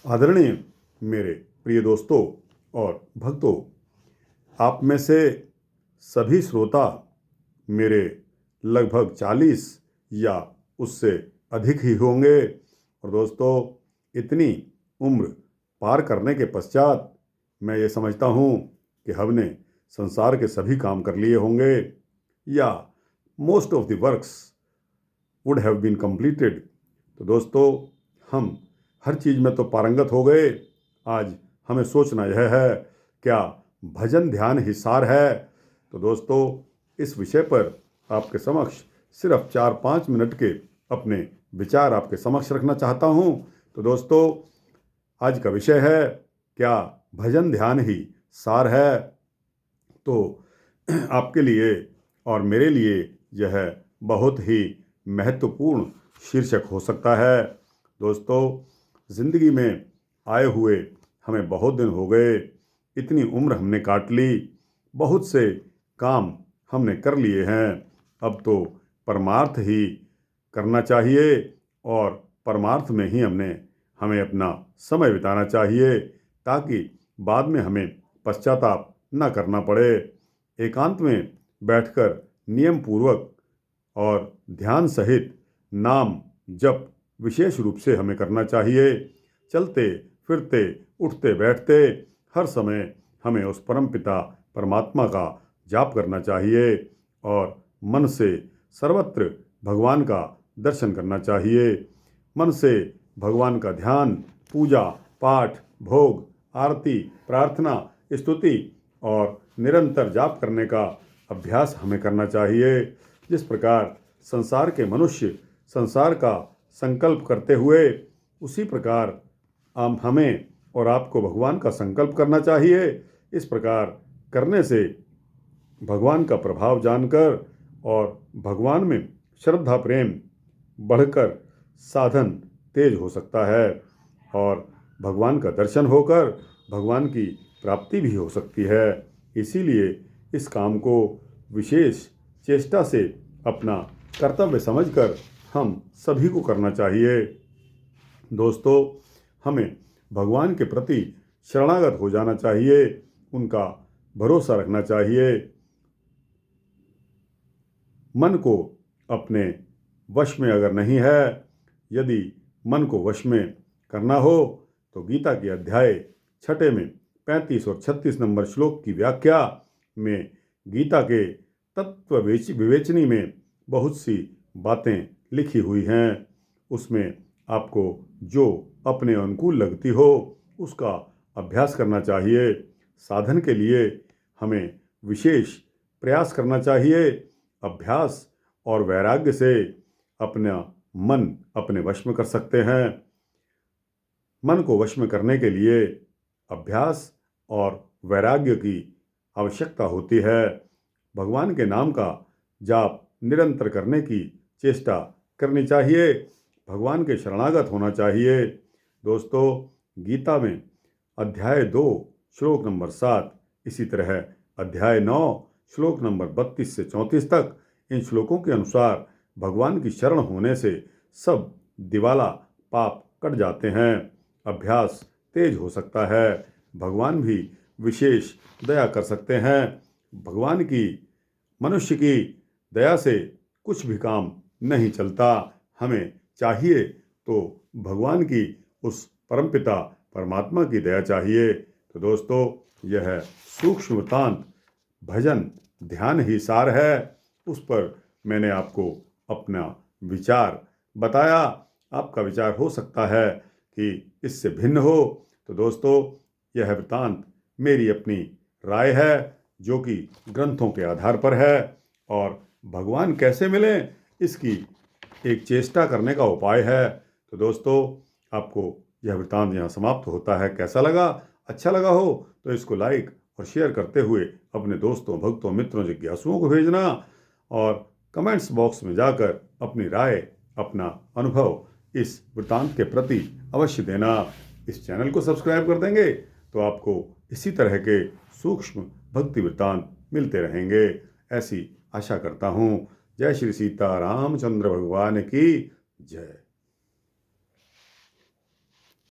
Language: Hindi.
आदरणीय मेरे प्रिय दोस्तों और भक्तों, आप में से सभी श्रोता मेरे लगभग 40 या उससे अधिक ही होंगे। और दोस्तों, इतनी उम्र पार करने के पश्चात मैं ये समझता हूँ कि हमने संसार के सभी काम कर लिए होंगे या most of the works would have been completed. तो दोस्तों, हम हर चीज़ में तो पारंगत हो गए। आज हमें सोचना यह है, क्या भजन ध्यान ही सार है? तो दोस्तों, इस विषय पर आपके समक्ष सिर्फ 4-5 मिनट के अपने विचार आपके समक्ष रखना चाहता हूँ। तो दोस्तों, आज का विषय है, क्या भजन ध्यान ही सार है? तो आपके लिए और मेरे लिए यह बहुत ही महत्वपूर्ण शीर्षक हो सकता है। दोस्तों, ज़िंदगी में आए हुए हमें बहुत दिन हो गए, इतनी उम्र हमने काट ली, बहुत से काम हमने कर लिए हैं। अब तो परमार्थ ही करना चाहिए और परमार्थ में ही हमें अपना समय बिताना चाहिए, ताकि बाद में हमें पश्चाताप न करना पड़े। एकांत में बैठकर नियम पूर्वक और ध्यान सहित नाम जप विशेष रूप से हमें करना चाहिए। चलते फिरते उठते बैठते हर समय हमें उस परम पिता परमात्मा का जाप करना चाहिए और मन से सर्वत्र भगवान का दर्शन करना चाहिए। मन से भगवान का ध्यान, पूजा पाठ, भोग, आरती, प्रार्थना, स्तुति और निरंतर जाप करने का अभ्यास हमें करना चाहिए। जिस प्रकार संसार के मनुष्य संसार का संकल्प करते हुए, उसी प्रकार हमें और आपको भगवान का संकल्प करना चाहिए। इस प्रकार करने से भगवान का प्रभाव जानकर और भगवान में श्रद्धा प्रेम बढ़कर साधन तेज हो सकता है और भगवान का दर्शन होकर भगवान की प्राप्ति भी हो सकती है। इसीलिए इस काम को विशेष चेष्टा से अपना कर्तव्य समझकर हम सभी को करना चाहिए। दोस्तों, हमें भगवान के प्रति शरणागत हो जाना चाहिए, उनका भरोसा रखना चाहिए। मन को अपने वश में अगर नहीं है, यदि मन को वश में करना हो तो गीता के अध्याय 6 में 35 और 36 नंबर श्लोक की व्याख्या में गीता के तत्व विवेचनी में बहुत सी बातें लिखी हुई हैं। उसमें आपको जो अपने अनुकूल लगती हो उसका अभ्यास करना चाहिए। साधन के लिए हमें विशेष प्रयास करना चाहिए। अभ्यास और वैराग्य से अपना मन अपने वश में कर सकते हैं। मन को वश में करने के लिए अभ्यास और वैराग्य की आवश्यकता होती है। भगवान के नाम का जाप निरंतर करने की चेष्टा करनी चाहिए। भगवान के शरणागत होना चाहिए। दोस्तों, गीता में अध्याय 2 श्लोक नंबर 7, इसी तरह अध्याय 9 श्लोक नंबर 32 से 34 तक, इन श्लोकों के अनुसार भगवान की शरण होने से सब दिवाला पाप कट जाते हैं, अभ्यास तेज हो सकता है, भगवान भी विशेष दया कर सकते हैं। भगवान की, मनुष्य की दया से कुछ भी काम नहीं चलता। हमें चाहिए तो भगवान की, उस परमपिता परमात्मा की दया चाहिए। तो दोस्तों, यह सूक्ष्म वृत्तांत भजन ध्यान ही सार है, उस पर मैंने आपको अपना विचार बताया। आपका विचार हो सकता है कि इससे भिन्न हो। तो दोस्तों, यह वृत्तांत मेरी अपनी राय है, जो कि ग्रंथों के आधार पर है, और भगवान कैसे मिलें इसकी एक चेष्टा करने का उपाय है। तो दोस्तों, आपको यह वृत्तांत यहाँ समाप्त होता है। कैसा लगा? अच्छा लगा हो तो इसको लाइक और शेयर करते हुए अपने दोस्तों, भक्तों, मित्रों, जिज्ञासुओं को भेजना और कमेंट्स बॉक्स में जाकर अपनी राय, अपना अनुभव इस वृत्तांत के प्रति अवश्य देना। इस चैनल को सब्सक्राइब कर देंगे तो आपको इसी तरह के सूक्ष्म भक्ति वृत्तांत मिलते रहेंगे, ऐसी आशा करता हूँ। जय श्री सीता रामचंद्र भगवान की जय।